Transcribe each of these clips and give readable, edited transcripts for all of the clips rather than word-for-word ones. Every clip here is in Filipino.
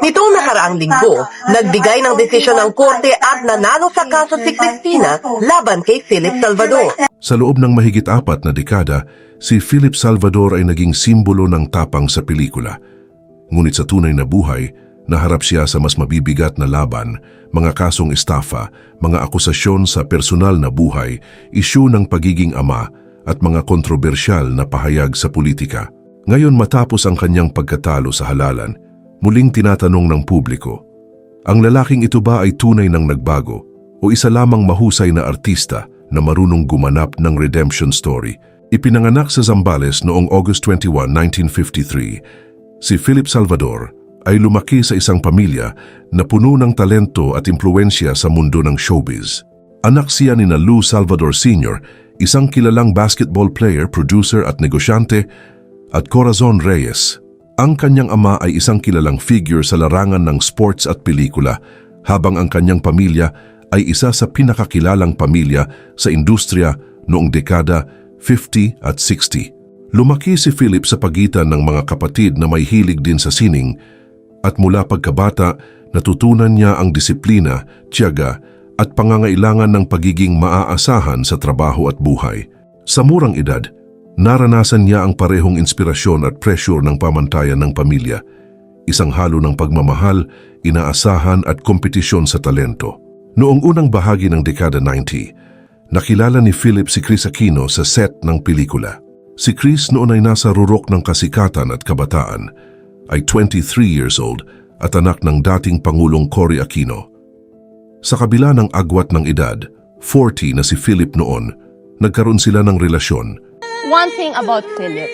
Nitong nakaraang linggo, nagbigay ng desisyon ng korte at nanalo sa kaso si Cristina laban kay Philip Salvador. Sa loob ng mahigit 4 na dekada, si Philip Salvador ay naging simbolo ng tapang sa pelikula. Ngunit sa tunay na buhay, naharap siya sa mas mabibigat na laban, mga kasong estafa, mga akusasyon sa personal na buhay, isyu ng pagiging ama, at mga kontrobersyal na pahayag sa politika. Ngayon matapos ang kanyang pagkatalo sa halalan, muling tinatanong ng publiko, ang lalaking ito ba ay tunay nang nagbago o isa lamang mahusay na artista na marunong gumanap ng redemption story? Ipinanganak sa Zambales noong August 21, 1953, si Philip Salvador ay lumaki sa isang pamilya na puno ng talento at impluensya sa mundo ng showbiz. Anak siya ni Lou Salvador Sr., isang kilalang basketball player, producer at negosyante, at Corazon Reyes. Ang kanyang ama ay isang kilalang figure sa larangan ng sports at pelikula, habang ang kanyang pamilya ay isa sa pinakakilalang pamilya sa industriya noong dekada 50 at 60. Lumaki si Philip sa pagitan ng mga kapatid na may hilig din sa sining, at mula pagkabata natutunan niya ang disiplina, tiyaga at pangangailangan ng pagiging maaasahan sa trabaho at buhay. Sa murang edad, naranasan niya ang parehong inspirasyon at pressure ng pamantayan ng pamilya, isang halo ng pagmamahal, inaasahan at kompetisyon sa talento. Noong unang bahagi ng dekada 90, nakilala ni Philip si Kris Aquino sa set ng pelikula. Si Kris noon ay nasa rurok ng kasikatan at kabataan, ay 23 years old at anak ng dating Pangulong Cory Aquino. Sa kabila ng agwat ng edad, 40 na si Philip noon, nagkaroon sila ng relasyon. One thing about Philip,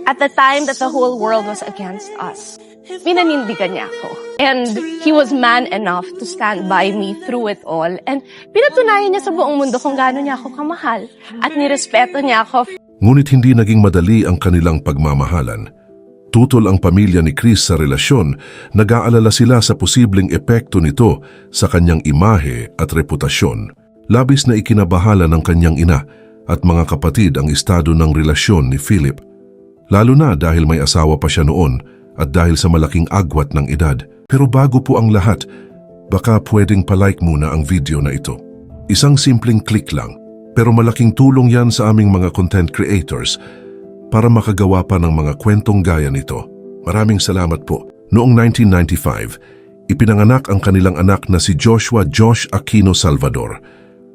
at the time that the whole world was against us, pinanindigan niya ako. And he was man enough to stand by me through it all. And pinatunayan niya sa buong mundo kung gaano niya ako kamahal. At nirespeto niya ako. Ngunit hindi naging madali ang kanilang pagmamahalan. Tutol ang pamilya ni Kris sa relasyon, nag-aalala sila sa posibleng epekto nito sa kanyang imahe at reputasyon. Labis na ikinabahala ng kanyang ina at mga kapatid ang estado ng relasyon ni Philip. Lalo na dahil may asawa pa siya noon at dahil sa malaking agwat ng edad. Pero bago po ang lahat, baka pwedeng palike muna ang video na ito. Isang simpleng click lang, pero malaking tulong yan sa aming mga content creators para makagawa pa ng mga kwentong gaya nito. Maraming salamat po. Noong 1995, ipinanganak ang kanilang anak na si Joshua Josh Aquino Salvador.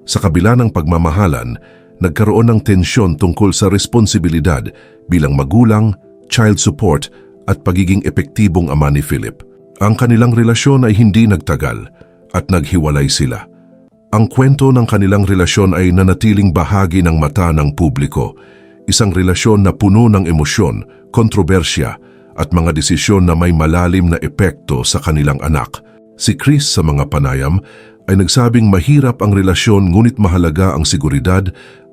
Sa kabila ng pagmamahalan, nagkaroon ng tensyon tungkol sa responsibilidad bilang magulang, child support at pagiging epektibong ama ni Philip. Ang kanilang relasyon ay hindi nagtagal at naghiwalay sila. Ang kwento ng kanilang relasyon ay nanatiling bahagi ng mata ng publiko, isang relasyon na puno ng emosyon, kontrobersya at mga desisyon na may malalim na epekto sa kanilang anak. Si Kris sa mga panayam ay nagsabing mahirap ang relasyon ngunit mahalaga ang seguridad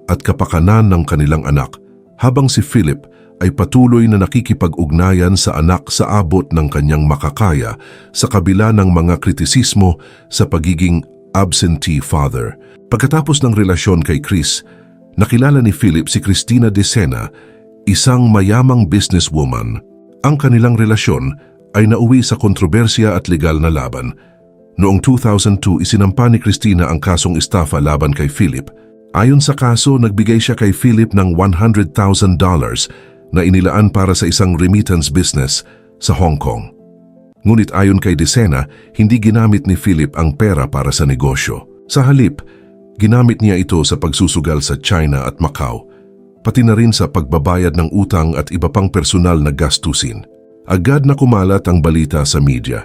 at kapakanan ng kanilang anak, habang si Philip ay patuloy na nakikipag-ugnayan sa anak sa abot ng kanyang makakaya sa kabila ng mga kritisismo sa pagiging absentee father. Pagkatapos ng relasyon kay Kris, nakilala ni Philip si Cristina Decena, isang mayamang businesswoman. Ang kanilang relasyon ay nauwi sa kontrobersya at legal na laban. Noong 2002, isinampa ni Cristina ang kasong estafa laban kay Philip. Ayon sa kaso, nagbigay siya kay Philip ng $100,000 na inilaan para sa isang remittance business sa Hong Kong. Ngunit ayon kay Decena, hindi ginamit ni Philip ang pera para sa negosyo. Sa halip, ginamit niya ito sa pagsusugal sa China at Macau, pati na rin sa pagbabayad ng utang at iba pang personal na gastusin. Agad na kumalat ang balita sa media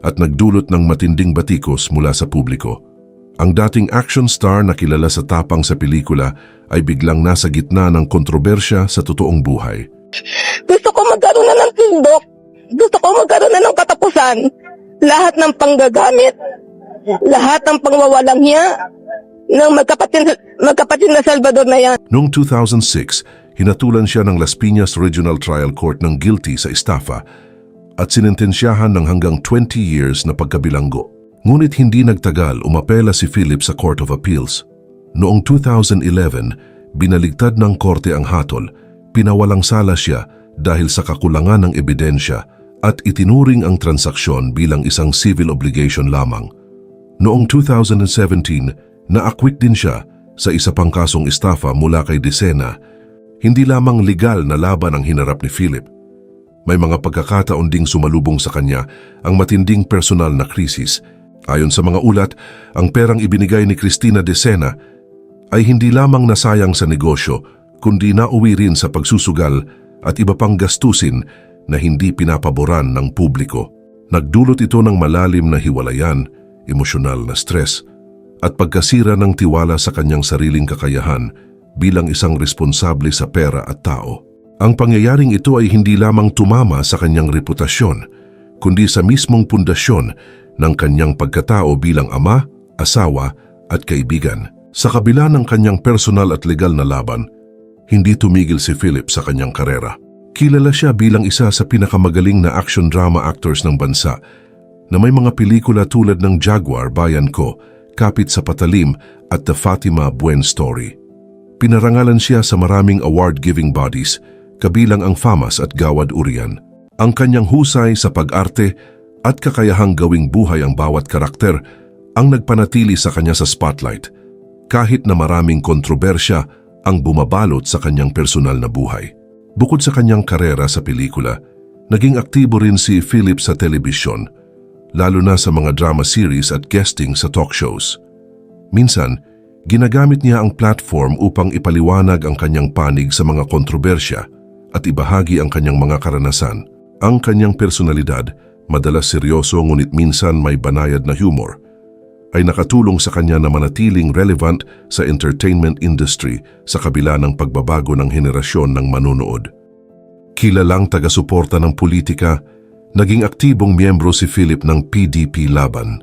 at nagdulot ng matinding batikos mula sa publiko. Ang dating action star na kilala sa tapang sa pelikula ay biglang nasa gitna ng kontrobersya sa totoong buhay. Gusto ko magkaroon na ng tindok. Gusto ko magkaroon na ng katapusan. Lahat ng panggagamit, lahat ng pangwawalang hiya ng magkapatid na Salvador na yan. Noong 2006, hinatulan siya ng Las Piñas Regional Trial Court ng guilty sa estafa at sinentensyahan ng hanggang 20 years na pagkabilanggo. Ngunit hindi nagtagal, umapela si Philip sa Court of Appeals. Noong 2011, binaligtad ng korte ang hatol, pinawalang sala siya dahil sa kakulangan ng ebidensya at itinuring ang transaksyon bilang isang civil obligation lamang. Noong 2017, na-acquit din siya sa isa pang kasong estafa mula kay Decena. Hindi lamang legal na laban ang hinarap ni Philip. May mga pagkakataon ding sumalubong sa kanya ang matinding personal na krisis. Ayon sa mga ulat, ang perang ibinigay ni Cristina Decena ay hindi lamang nasayang sa negosyo, kundi nauwi rin sa pagsusugal at iba pang gastusin na hindi pinapaboran ng publiko. Nagdulot ito ng malalim na hiwalayan, emosyonal na stress, at pagkasira ng tiwala sa kanyang sariling kakayahan bilang isang responsable sa pera at tao. Ang pangyayaring ito ay hindi lamang tumama sa kanyang reputasyon, kundi sa mismong pundasyon ng kanyang pagkatao bilang ama, asawa at kaibigan. Sa kabila ng kanyang personal at legal na laban, hindi tumigil si Philip sa kanyang karera. Kilala siya bilang isa sa pinakamagaling na action drama actors ng bansa na may mga pelikula tulad ng Jaguar, Bayan Ko, Kapit sa Patalim at The Fatima Buen Story. Pinarangalan siya sa maraming award-giving bodies, kabilang ang FAMAS at Gawad Urian. Ang kanyang husay sa pag-arte at kakayahang gawing buhay ang bawat karakter ang nagpanatili sa kanya sa spotlight, kahit na maraming kontrobersya ang bumabalot sa kanyang personal na buhay. Bukod sa kanyang karera sa pelikula, naging aktibo rin si Philip sa telebisyon, lalo na sa mga drama series at guesting sa talk shows. Minsan, ginagamit niya ang platform upang ipaliwanag ang kanyang panig sa mga kontrobersya at ibahagi ang kanyang mga karanasan. Ang kanyang personalidad, madalas seryoso ngunit minsan may banayad na humor, ay nakatulong sa kanya na manatiling relevant sa entertainment industry sa kabila ng pagbabago ng henerasyon ng manonood. Kilalang taga-suporta ng politika, naging aktibong miyembro si Philip ng PDP Laban.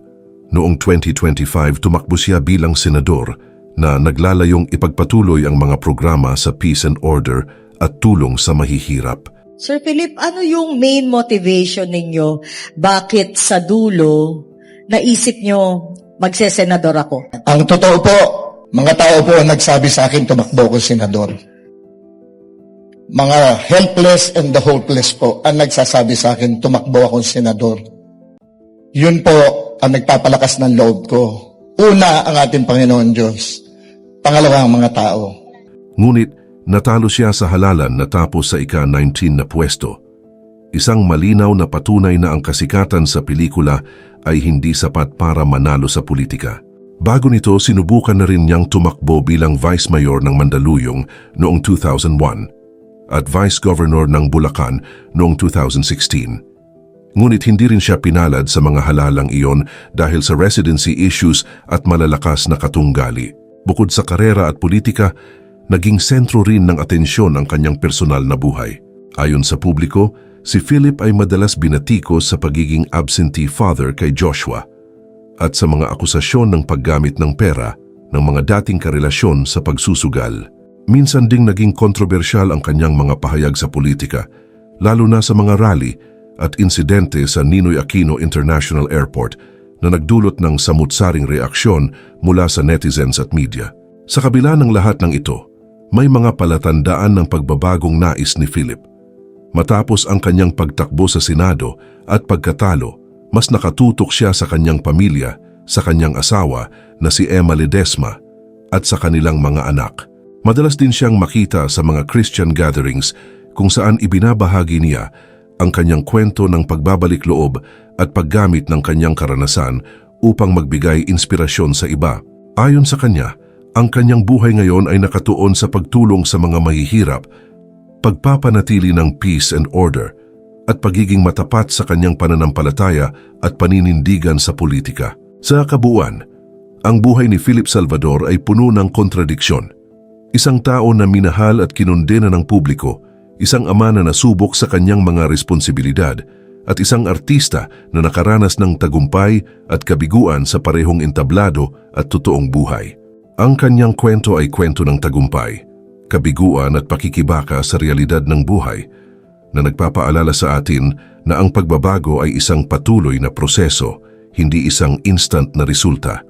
Noong 2025, tumakbo siya bilang senador na naglalayong ipagpatuloy ang mga programa sa peace and order at tulong sa mahihirap. Sir Philip, ano yung main motivation ninyo? Bakit sa dulo naisip nyo magsesenador ako? Ang totoo po, mga tao po ang nagsabi sa akin tumakbo ko senador. Mga helpless and the hopeless po ang nagsasabi sa akin tumakbo akong senador. Yun po ang nagpapalakas ng loob ko. Una, ang ating Panginoon Diyos. Pangalawa, ang mga tao. Ngunit natalo siya sa halalan natapos sa ika-19 na pwesto. Isang malinaw na patunay na ang kasikatan sa pelikula ay hindi sapat para manalo sa politika. Bago nito, sinubukan na rin niyang tumakbo bilang Vice Mayor ng Mandaluyong noong 2001 at Vice Governor ng Bulacan noong 2016. Ngunit hindi rin siya pinalad sa mga halalang iyon dahil sa residency issues at malalakas na katunggali. Bukod sa karera at politika, naging sentro rin ng atensyon ang kanyang personal na buhay. Ayon sa publiko, si Philip ay madalas binatikos sa pagiging absentee father kay Joshua at sa mga akusasyon ng paggamit ng pera ng mga dating karelasyon sa pagsusugal. Minsan ding naging kontrobersyal ang kanyang mga pahayag sa politika, lalo na sa mga rally at insidente sa Ninoy Aquino International Airport na nagdulot ng samut-saring reaksyon mula sa netizens at media. Sa kabila ng lahat ng ito, may mga palatandaan ng pagbabagong nais ni Philip. Matapos ang kanyang pagtakbo sa Senado at pagkatalo, mas nakatutok siya sa kanyang pamilya, sa kanyang asawa na si Emma Ledesma at sa kanilang mga anak. Madalas din siyang makita sa mga Christian gatherings kung saan ibinabahagi niya ang kanyang kwento ng pagbabalik loob at paggamit ng kanyang karanasan upang magbigay inspirasyon sa iba. Ayon sa kanya, ang kanyang buhay ngayon ay nakatuon sa pagtulong sa mga mahihirap, pagpapanatili ng peace and order, at pagiging matapat sa kanyang pananampalataya at paninindigan sa politika. Sa kabuuan, ang buhay ni Philip Salvador ay puno ng kontradiksyon. Isang tao na minahal at kinundena ng publiko, isang ama na nasubok sa kanyang mga responsibilidad, at isang artista na nakaranas ng tagumpay at kabiguan sa parehong entablado at totoong buhay. Ang kanyang kwento ay kwento ng tagumpay, kabiguan at pakikibaka sa realidad ng buhay na nagpapaalala sa atin na ang pagbabago ay isang patuloy na proseso, hindi isang instant na resulta.